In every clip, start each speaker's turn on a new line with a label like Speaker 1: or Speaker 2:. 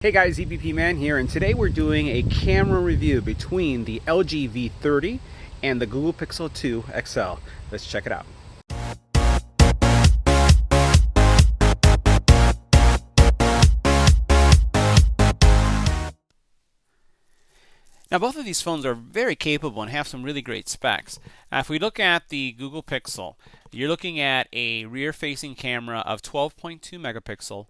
Speaker 1: Hey guys, EBPMAN here, and today we're doing a camera review between the LG V30 and the Google Pixel 2 XL. Let's check it out. Now both of these phones are very capable and have some really great specs. If we look at the Google Pixel, you're looking at a rear-facing camera of 12.2 megapixel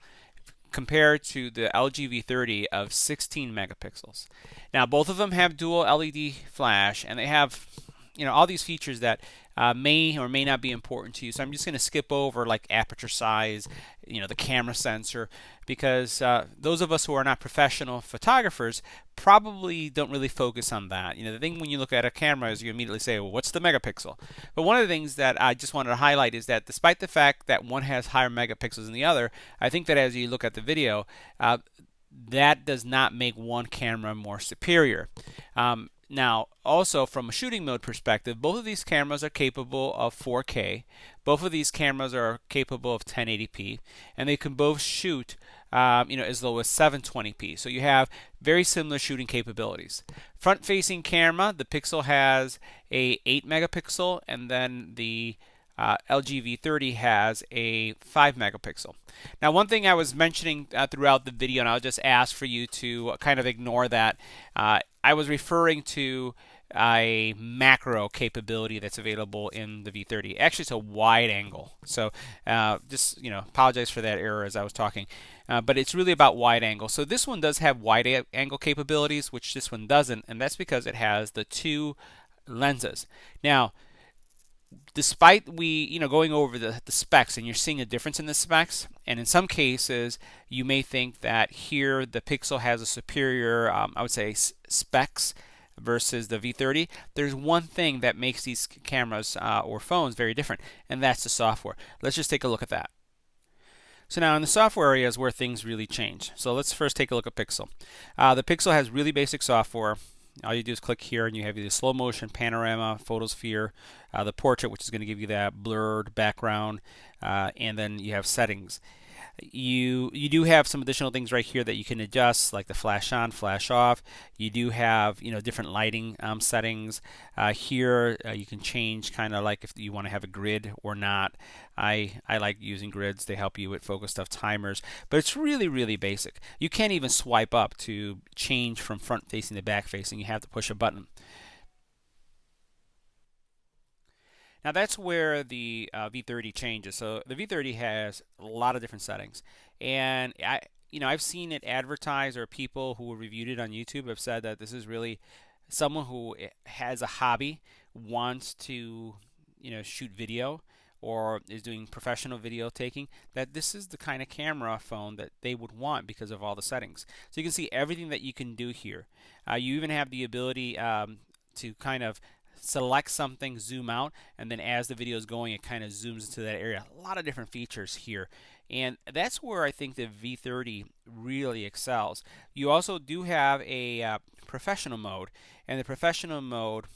Speaker 1: compared to the LG V30 of 16 megapixels. Now both of them have dual LED flash, and they have all these features that may or may not be important to you. So I'm just going to skip over like aperture size, the camera sensor, because those of us who are not professional photographers probably don't really focus on that. The thing when you look at a camera is you immediately say, well, what's the megapixel? But one of the things that I just wanted to highlight is that despite the fact that one has higher megapixels than the other, I think that as you look at the video, that does not make one camera more superior. Now, also from a shooting mode perspective, both of these cameras are capable of 4K. Both of these cameras are capable of 1080p, and they can both shoot, as low as 720p. So you have very similar shooting capabilities. Front-facing camera, the Pixel has a 8 megapixel, and then the LG V30 has a 5 megapixel. Now, one thing I was mentioning throughout the video, and I'll just ask for you to kind of ignore that, I was referring to a macro capability that's available in the V30. Actually, it's a wide angle. So just apologize for that error as I was talking. But it's really about wide angle. So this one does have wide angle capabilities, which this one doesn't, and that's because it has the two lenses. Now, despite going over the specs, and you're seeing a difference in the specs, and in some cases you may think that here the Pixel has a superior, I would say, specs versus the V30. There's one thing that makes these cameras or phones very different, and that's the software. Let's just take a look at that. So now in the software area is where things really change. So let's first take a look at Pixel. The Pixel has really basic software. All you do is click here and you have the slow motion, panorama, photosphere, the portrait, which is going to give you that blurred background, and then you have settings. You do have some additional things right here that you can adjust, like the flash on, flash off. You do have different lighting settings. Here you can change kind of like if you want to have a grid or not. I like using grids. They help you with focus stuff, timers, but it's really basic. You can't even swipe up to change from front facing to back facing. You have to push a button. Now that's where the V30 changes. So the V30 has a lot of different settings, and I've seen it advertised, or people who reviewed it on YouTube have said that this is really someone who has a hobby, wants to shoot video, or is doing professional video taking, that this is the kind of camera phone that they would want because of all the settings. So you can see everything that you can do here. You even have the ability to kind of select something, zoom out, and then as the video is going, it kind of zooms into that area. A lot of different features here, and that's where I think the V30 really excels. You also do have a professional mode, and the professional mode,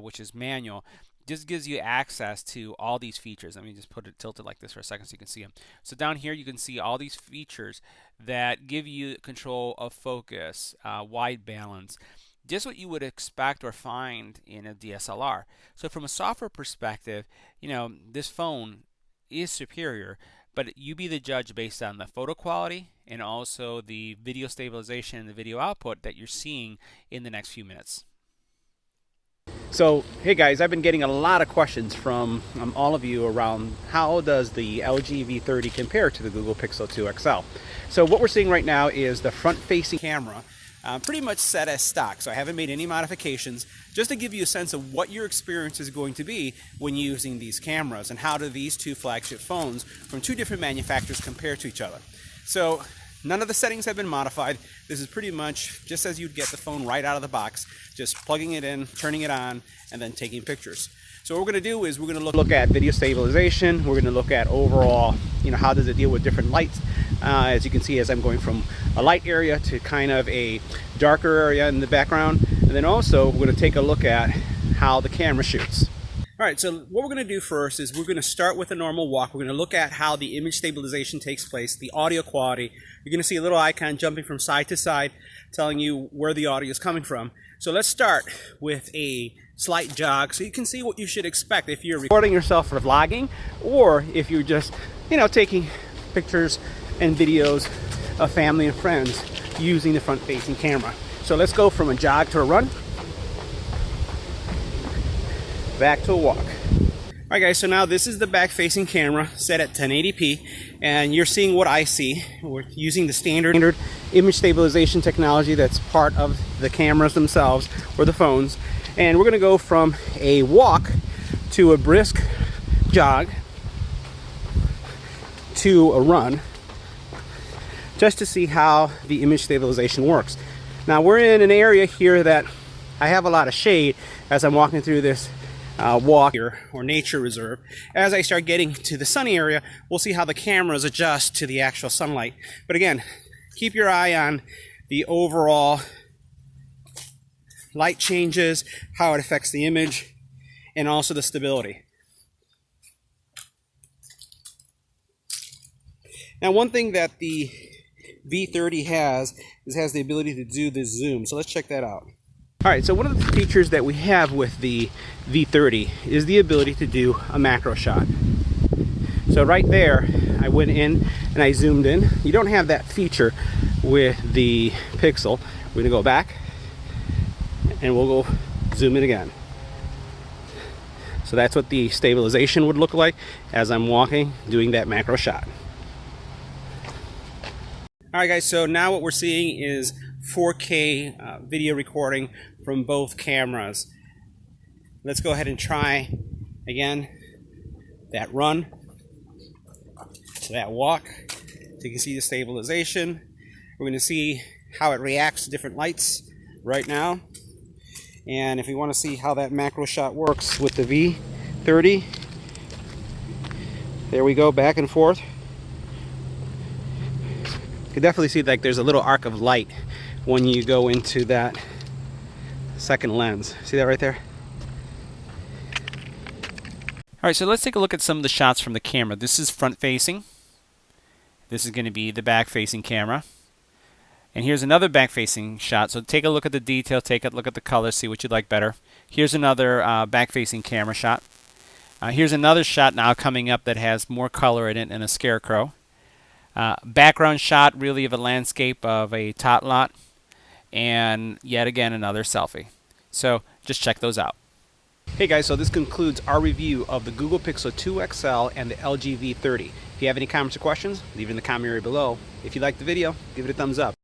Speaker 1: which is manual, just gives you access to all these features. Let me just put it tilted like this for a second so you can see them. So down here you can see all these features that give you control of focus, wide balance, just what you would expect or find in a DSLR. So from a software perspective, this phone is superior, but you be the judge based on the photo quality and also the video stabilization and the video output that you're seeing in the next few minutes. So, hey guys, I've been getting a lot of questions from all of you around how does the LG V30 compare to the Google Pixel 2 XL. So what we're seeing right now is the front-facing camera pretty much set as stock, so I haven't made any modifications, just to give you a sense of what your experience is going to be when using these cameras, and how do these two flagship phones from two different manufacturers compare to each other. So none of the settings have been modified. This is pretty much just as you'd get the phone right out of the box, just plugging it in, turning it on, and then taking pictures. So what we're going to do is we're going to look at video stabilization. We're going to look at overall, how does it deal with different lights. As you can see, as I'm going from a light area to kind of a darker area in the background. And then also we're going to take a look at how the camera shoots. All
Speaker 2: All right, so what we're going to do first is we're going to start with a normal walk. We're going to look at how the image stabilization takes place, the audio quality. You're going to see a little icon jumping from side to side, telling you where the audio is coming from. So let's start with a slight jog so you can see what you should expect if you're recording yourself for vlogging, or if you're just, taking pictures and videos of family and friends using the front-facing camera. So let's go from a jog to a run, back to a walk. Alright guys, so now this is the back-facing camera set at 1080p, and you're seeing what I see. We're using the standard image stabilization technology that's part of the cameras themselves, or the phones. And we're going to go from a walk to a brisk jog to a run, just to see how the image stabilization works. Now we're in an area here that I have a lot of shade as I'm walking through this walk here, or nature reserve. As I start getting to the sunny area, we'll see how the cameras adjust to the actual sunlight. But again, keep your eye on the overall light changes, how it affects the image, and also the stability. Now, one thing that the V30 has the ability to do the zoom. So let's check that out. Alright, so one of the features that we have with the V30 is the ability to do a macro shot. So right there, I went in and I zoomed in. You don't have that feature with the Pixel. We're going to go back and we'll go zoom in again. So that's what the stabilization would look like as I'm walking, doing that macro shot. Alright guys, so now what we're seeing is 4K video recording from both cameras. Let's go ahead and try again that run to that walk, so you can see the stabilization. We're going to see how it reacts to different lights right now, and if we want to see how that macro shot works with the V30, there we go, back and forth. You can definitely see like there's a little arc of light when you go into that second lens. See that right there?
Speaker 1: Alright, so let's take a look at some of the shots from the camera. This is front facing. This is going to be the back facing camera. And here's another back facing shot. So take a look at the detail, take a look at the color, see what you like better. Here's another back facing camera shot. Here's another shot now coming up that has more color in it and a scarecrow. Background shot really of a landscape of a tot lot, and yet again another selfie. So just check those out.
Speaker 2: Hey guys, so this concludes our review of the Google Pixel 2 XL and the LG V30. If you have any comments or questions, leave it in the comment area below. If you liked the video, give it a thumbs up.